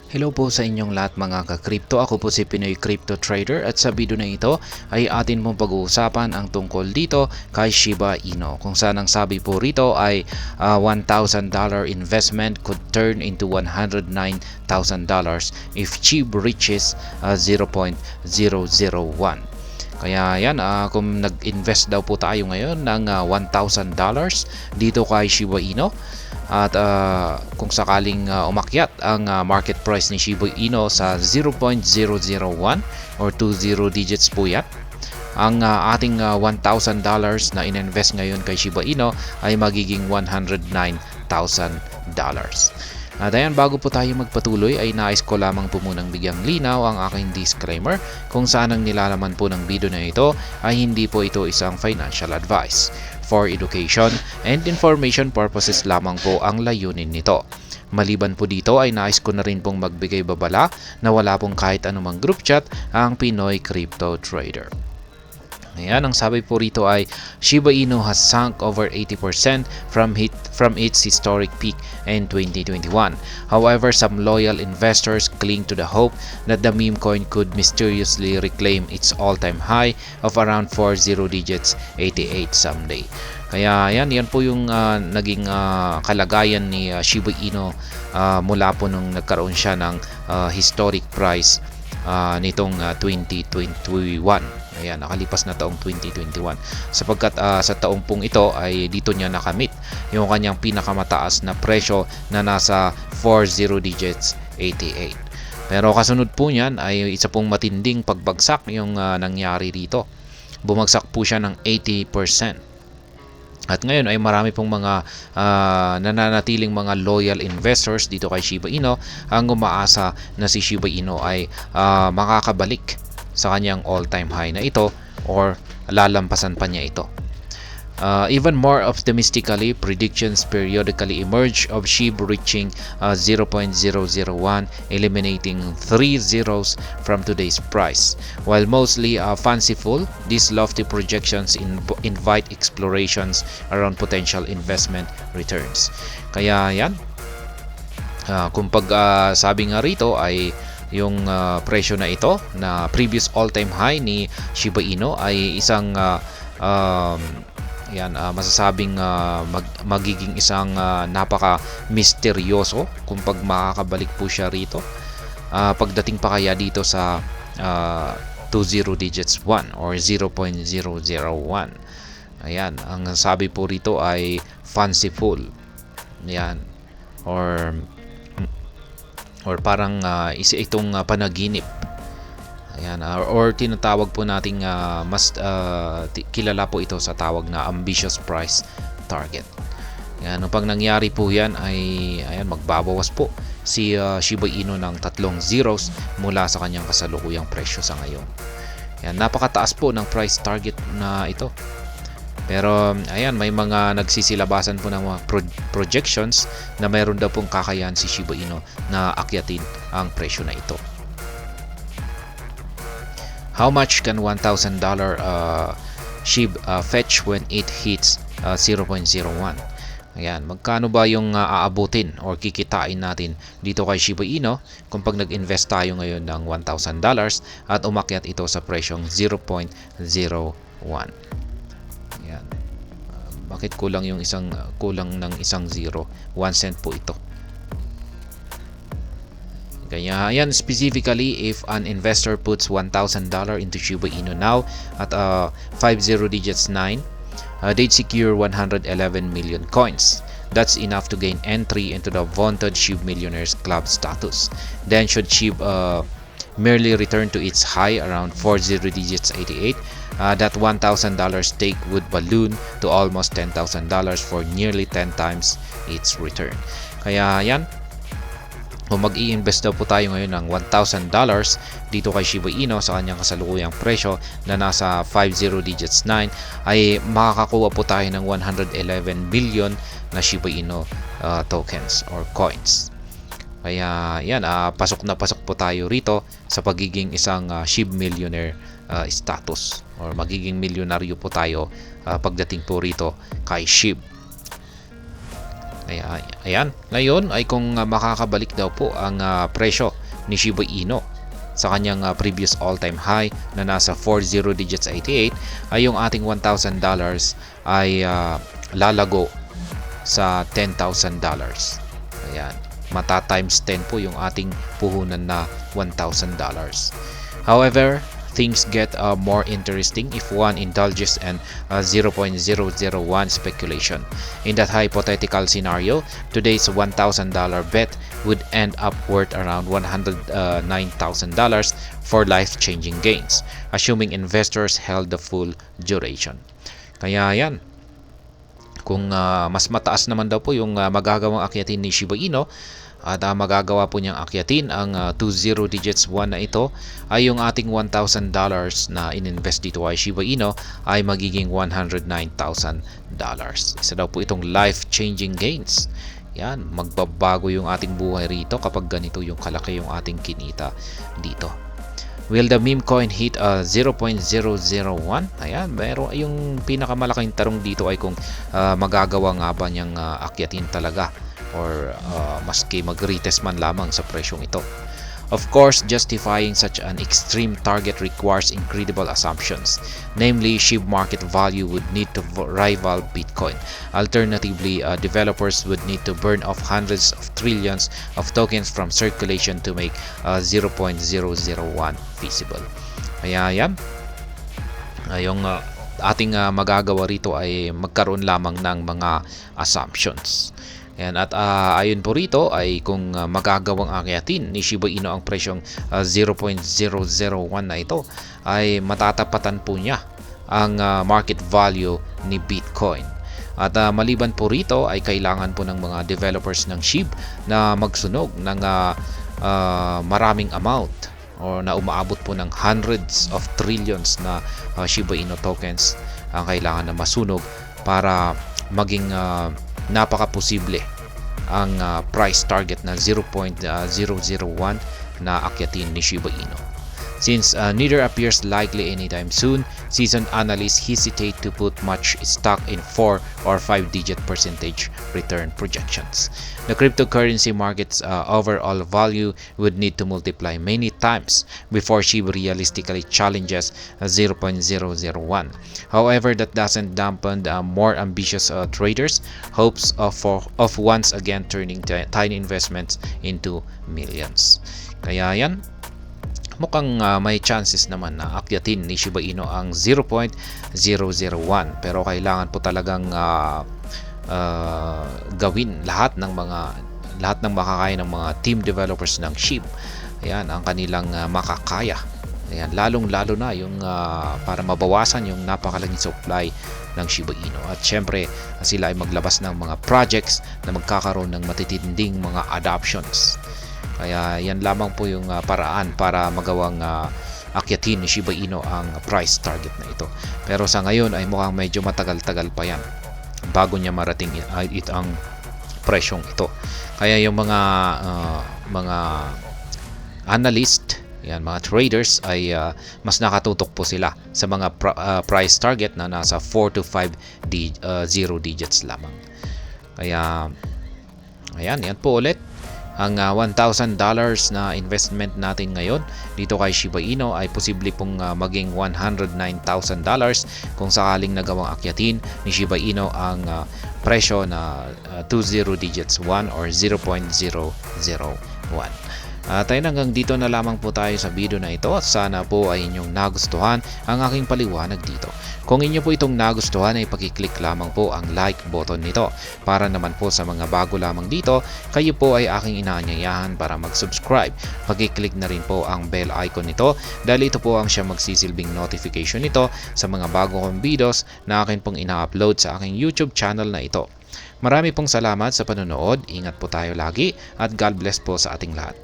Hello po sa inyong lahat mga ka-crypto. Ako po si Pinoy Crypto Trader at sa video na ito ay atin pong pag-uusapan ang tungkol dito kay Shiba Inu. Kung saan ang sabi po rito ay $1,000 investment could turn into $109,000 if SHIB reaches 0.001. Kaya yan, kung nag-invest daw po tayo ngayon ng $1,000 dito kay Shiba Inu, at kung sakaling umakyat ang market price ni Shiba Inu sa 0.001 or 20 digits po yan, ang ating $1,000 na in-invest ngayon kay Shiba Inu ay magiging $109,000. At ayan, bago po tayo magpatuloy ay nais ko lamang po munang bigyang linaw ang aking disclaimer kung saan ang nilalaman po ng video na ito ay hindi po ito isang financial advice. For education and information purposes lamang po ang layunin nito. Maliban po dito ay nais ko na rin pong magbigay babala na wala pong kahit anumang group chat ang Pinoy Crypto Trader. Ayan, ang sabi po rito ay Shiba Inu has sunk over 80% from its historic peak in 2021. However, some loyal investors cling to the hope that the meme coin could mysteriously reclaim its all-time high of around 40 digits 88 someday. Kaya yan po yung naging kalagayan ni Shiba Inu mula po nung nagkaroon siya ng historic price nitong 2021. Ayan, nakalipas na taong 2021. Sapagkat sa taong pong ito ay dito niya nakamit yung kanyang pinakamataas na presyo na nasa 40 digits 88. Pero kasunod po niyan ay isa pong matinding pagbagsak yung nangyari rito. Bumagsak po siya ng 80%. At ngayon ay marami pong mga nananatiling mga loyal investors dito kay Shiba Inu ang umaasa na si Shiba Inu ay makakabalik sa kanyang all-time high na ito or lalampasan pa niya ito. Even more optimistically, predictions periodically emerge of SHIB reaching 0.001, eliminating 3 zeros from today's price. While mostly fanciful, these lofty projections invite explorations around potential investment returns. Kaya yan, kung sabi nga rito ay yung presyo na ito na previous all-time high ni Shiba Inu ay isang masasabing magiging isang napaka-misteryoso kung pag makakabalik po siya rito. Pagdating pa kaya dito sa 20 digits 1 or 0.001. Ayan, ang sabi po rito ay fanciful. Ayan, or parang itong panaginip. Ayan, or tinatawag po nating mas kilala po ito sa tawag na ambitious price target. Ayan, pag nangyari po yan ay ayan, magbabawas po si Shiba Inu ng 3 zeros mula sa kanyang kasalukuyang presyo sa ngayon. Ayan, napakataas po ng price target na ito. Pero ayan, may mga nagsisilabasan po ng mga projections na mayroon daw pong kakayahan si Shiba Inu na akyatin ang presyo na ito. How much can $1,000 SHIB fetch when it hits 0.01? Ayan, magkano ba yung aabutin or kikitain natin dito kay Shiba Inu kung pag nag-invest tayo ngayon ng $1,000 at umakyat ito sa presyong 0.01? Ayan. Bakit kulang ng isang zero? 1 cent po ito. Kaya ayan, specifically if an investor puts $1,000 into Shiba Inu now at 50 digits 9, they'd secure 111 million coins. That's enough to gain entry into the vaunted SHIB Millionaires Club status. Then should SHIB merely return to its high around 40 digits 88, that $1,000 stake would balloon to almost $10,000 for nearly 10 times its return. Kaya yan, kung mag-i-invest daw po tayo ngayon ng $1,000 dito kay Shiba Inu sa kanyang kasalukuyang presyo na nasa 50 digits 9 ay makakakuha po tayo ng 111 billion na Shiba Inu tokens or coins. Kaya yan, pasok na pasok po tayo rito sa pagiging isang SHIB millionaire status or magiging milyonaryo po tayo pagdating po rito kay SHIB. Ayan. Ngayon ay kung makakabalik daw po ang presyo ni Shiba Inu sa kanyang previous all-time high na nasa 40 digits 88, ay yung ating $1,000 ay lalago sa $10,000. Ayan. Mata times 10 po yung ating puhunan na $1,000. However, things get more interesting if one indulges in 0.001 speculation. In that hypothetical scenario, today's $1,000 bet would end up worth around $109,000 for life-changing gains, assuming investors held the full duration. Kaya yan, kung mas mataas naman daw po yung magagawang akyatin ni Shiba Inu, at magagawa po niyang akyatin ang 20 digits 1 na ito, ay yung ating $1,000 na ininvest dito ay Shiba Inu ay magiging $109,000. Isa daw po itong life-changing gains. Yan, magbabago yung ating buhay rito kapag ganito yung kalaki yung ating kinita dito. Will the meme coin hit 0.001? Ayan, pero yung pinakamalaking tarong dito ay kung magagawa nga ba niyang akyatin talaga or maski mag-retest man lamang sa presyong ito. Of course, justifying such an extreme target requires incredible assumptions. Namely, SHIB market value would need to rival Bitcoin. Alternatively, developers would need to burn off hundreds of trillions of tokens from circulation to make 0.001 feasible. Kaya yan, yung ating magagawa rito ay magkaroon lamang ng mga assumptions. Ayan, at ayon po rito ay kung magagawang akyatin ni Shiba Inu ang presyong 0.001 na ito, ay matatapatan po niya ang market value ni Bitcoin. At maliban po rito ay kailangan po ng mga developers ng SHIB na magsunog ng maraming amount o na umaabot po ng hundreds of trillions na Shiba Inu tokens ang kailangan na masunog para maging napaka-posible ang price target na 0.001 na akyatin ni Shiba Inu. Since neither appears likely anytime soon, seasoned analysts hesitate to put much stock in 4 or 5-digit percentage return projections. The cryptocurrency market's overall value would need to multiply many times before SHIB realistically challenges 0.001. However, that doesn't dampen more ambitious traders' hopes of once again turning tiny investments into millions. Kaya yan, mukhang may chances naman na akyatin ni Shiba Inu ang 0.001, pero kailangan po talagang gawin lahat ng makakaya ng mga team developers ng SHIB. Ayan, ang kanilang makakaya. Ayan, lalong-lalo na yung para mabawasan yung napakalaging supply ng Shiba Inu. At syempre, sila ay maglabas ng mga projects na magkakaroon ng matitinding mga adoptions. Kaya yan lamang po yung paraan para magawang akyatin ni Shiba Inu ang price target na ito. Pero sa ngayon ay mukhang medyo matagal-tagal pa yan bago niya marating ang presyong ito. Kaya yung mga analyst, yan, mga traders ay mas nakatutok po sila sa mga price target na nasa 4 to 5 zero digits lamang. Kaya ayan, yan po ulit. Ang $1,000 na investment natin ngayon dito kay Shiba Inu ay posible pong maging $109,000 kung sakaling nagawang akyatin ni Shiba Inu ang presyo na 20 digits 1 or 0.001. Tayo hanggang dito na lamang po tayo sa video na ito at sana po ay inyong nagustuhan ang aking paliwanag dito. Kung inyo po itong nagustuhan ay pakiclick lamang po ang like button nito. Para naman po sa mga bago lamang dito, kayo po ay aking inaanyayahan para mag-subscribe. Pakiclick na rin po ang bell icon nito dahil ito po ang siya magsisilbing notification nito sa mga bago kong videos na akin pong ina-upload sa aking YouTube channel na ito. Marami pong salamat sa panonood, ingat po tayo lagi at God bless po sa ating lahat.